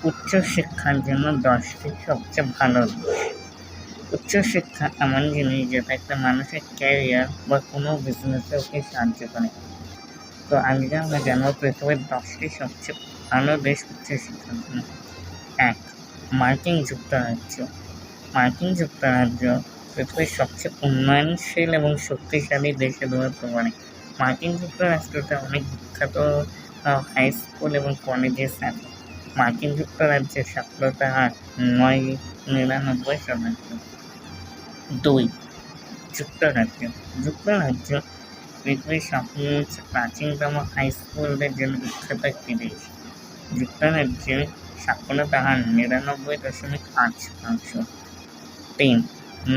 উচ্চশিক্ষার জন্য 10টি সবচেয়ে ভালো দেশ। উচ্চশিক্ষা এমন জিনিস যেটা একটা মানুষের ক্যারিয়ার বা কোনো বিজনেসে ওকে সাহায্য করে। তো আজকে আমরা জানবো পৃথিবীর 10টি সবচেয়ে ভালো দেশ উচ্চশিক্ষার জন্য। 1. মার্কিন যুক্তরাজ্য। মার্কিন যুক্তরাজ্য পৃথিবীর সবচেয়ে উন্নয়নশীল এবং শক্তিশালী দেশে ধরতে পারে। মার্কিন যুক্তরাষ্ট্রতে অনেক বিখ্যাত হাই স্কুল এবং কলেজেস আছে। মার্কিন যুক্তরাজ্যের সাক্ষরতার হার 99%। 2. যুক্তরাজ্য। যুক্তরাজ্য পৃথিবীর সবচেয়ে প্রাচীনতম হাই স্কুলদের জন্য বিখ্যাত একটি দেশ। যুক্তরাজ্যের সাক্ষরতার হার 99.8%। 3.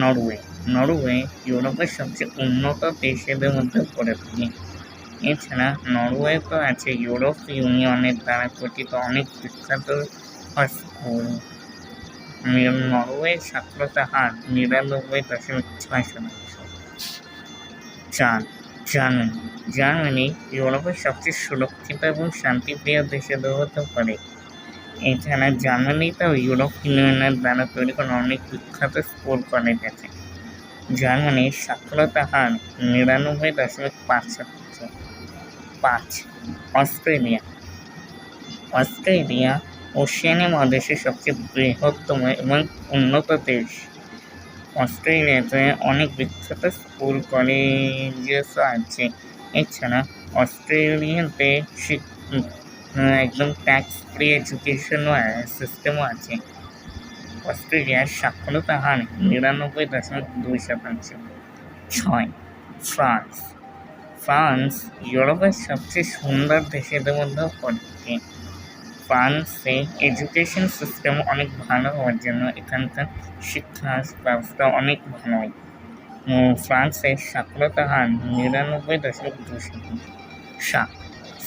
নরওয়ে। নরওয়ে ইউরোপের সবচেয়ে উন্নত দেশদের মধ্যে পড়ে থাকে। এছাড়া নরওয়েতে আছে ইউরোপ ইউনিয়নের দ্বারা গঠিত অনেক বিখ্যাত স্কুল। নরওয়ের সাক্ষরতার হার 99.6%। 4. জার্মানি। জার্মানি ইউরোপের সবচেয়ে সুরক্ষিত এবং শান্তিপ্রিয় দেশদের হতে পারে। এছাড়া জার্মানিতেও ইউরোপ ইউনিয়নের দ্বারা তৈরি করা অনেক বিখ্যাত স্কুল কলেজ আছে। জার্মানির সাক্ষরতার হার 99.5%। 5. অস্ট্রেলিয়া। অস্ট্রেলিয়া ওশেনিয়া মহাদেশের সবচেয়ে বৃহত্তম এবং উন্নত দেশ। অস্ট্রেলিয়াতে অনেক বিখ্যাত স্কুল কলেজেসও আছে। এছাড়া অস্ট্রেলিয়াতে একদম ট্যাক্স ফ্রি এডুকেশন সিস্টেমও আছে। অস্ট্রেলিয়ার সাক্ষরতার হার 99.2%। 6. ফ্রান্স। ফ্রান্স ইউরোপের সবচেয়ে সুন্দর দেশদের মধ্যেও পড়ে। ফ্রান্সে এডুকেশন সিস্টেম অনেক ভালো হওয়ার জন্য এখানকার শিক্ষা ব্যবস্থা অনেক ভালো হয়। ফ্রান্সের সাক্ষরতার হার 99.2%। 7.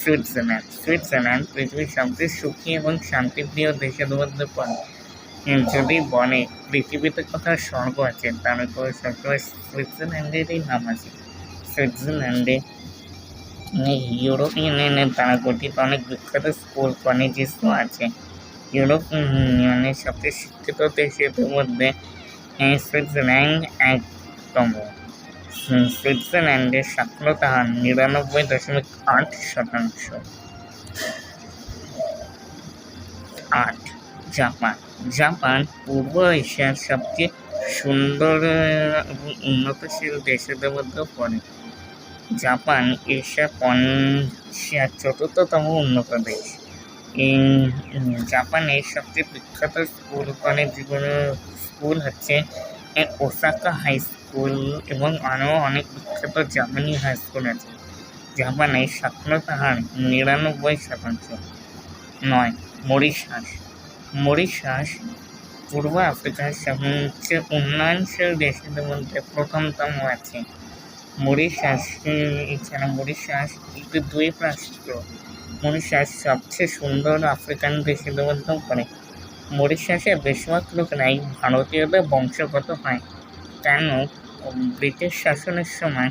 সুইজারল্যান্ড। সুইজারল্যান্ড পৃথিবীর সবচেয়ে সুখী এবং শান্তিপ্রিয় দেশের মধ্যে পড়ে। যদি বলে পৃথিবীতে কোথাও স্বর্গ আছে তাহলে সবসময় সুইজারল্যান্ডেরই নাম আছে। সুইজারল্যান্ডে ইউরোপ ইউনিয়নের দ্বারা গঠিত অনেক বিখ্যাত স্কুল কলেজেসও আছে। ইউরোপ ইউনিয়নের সবচেয়ে শিক্ষিত দেশদের মধ্যে সুইজারল্যান্ড একতম। সুইজারল্যান্ডের সাক্ষরতার হার 99.8%। 8. জাপান। জাপান পূর্ব এশিয়ার সবচেয়ে সুন্দর এবং উন্নতশীল দেশদের মধ্যেও পড়ে। জাপান এশিয়ার 4র্থতম উন্নত দেশ। জাপানের সবচেয়ে বিখ্যাত স্কুল কলেজগুলো স্কুল হচ্ছে ওসাকা হাই স্কুল এবং আরও অনেক বিখ্যাত জাপানি হাই স্কুল আছে। জাপানের সাক্ষরতার হার 99%। 9. মরিশাস। মরিশাস পূর্ব আফ্রিকার সবচেয়ে উন্নয়নশীল দেশদের মধ্যে প্রথমতম আছে। এছাড়া মরিশাস একটি দ্বীপ রাষ্ট্র। মরিশাস সবচেয়ে সুন্দর আফ্রিকান দেশদের মধ্যেও পড়ে। মরিশাসে বেশিরভাগ লোকেরাই ভারতীয়দের বংশগত হয়। কেন ব্রিটিশ শাসনের সময়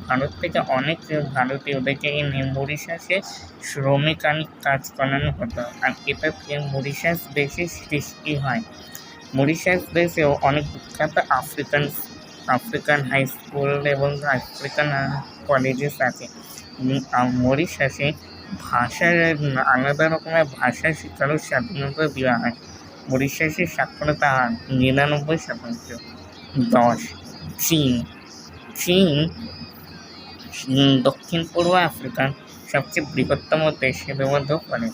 ভারত থেকে অনেক ভারতীয়দেরকে এনে মরিশাসে শ্রমিক কাজ করানো হতো, আর এটা থেকে মরিশাস দেশে সৃষ্টি হয়। মরিশাস দেশেও অনেক বিখ্যাত আফ্রিকান হাই স্কুল এবং আফ্রিকান কলেজেস আছে। মরিশাসে ভাষার আলাদা রকমের ভাষা শিক্ষারও স্বাধীনতা দেওয়া হয়। মরিশাসের সাক্ষরতা হার 99%। 10. চীন। চীন দক্ষিণ পূর্ব আফ্রিকার সবচেয়ে বৃহত্তম দেশের মধ্যেও পড়ে।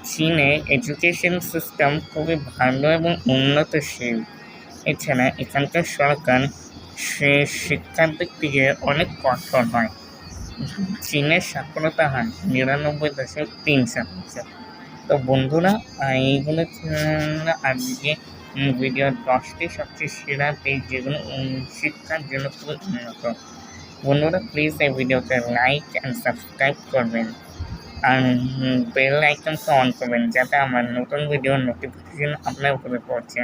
চীনে এডুকেশন সিস্টেম খুবই ভালো এবং উন্নতশীল। এছাড়া এখানকার সরকার শিক্ষার দিক থেকে অনেক কঠোর হয়। চীনের সাক্ষরতা হার 99.3%। তো বন্ধুরা, এইগুলো আজকে ভিডিওর 10টি সবচেয়ে সেরা দেশ যেগুলো শিক্ষার জন্য খুবই উন্নত। বন্ধুরা, প্লিজ এই ভিডিওতে লাইক অ্যান্ড সাবস্ক্রাইব করবেন আর বেল আইকনটা অন করবেন যাতে আমার নতুন ভিডিওর নোটিফিকেশন আপনার উপরে পৌঁছে।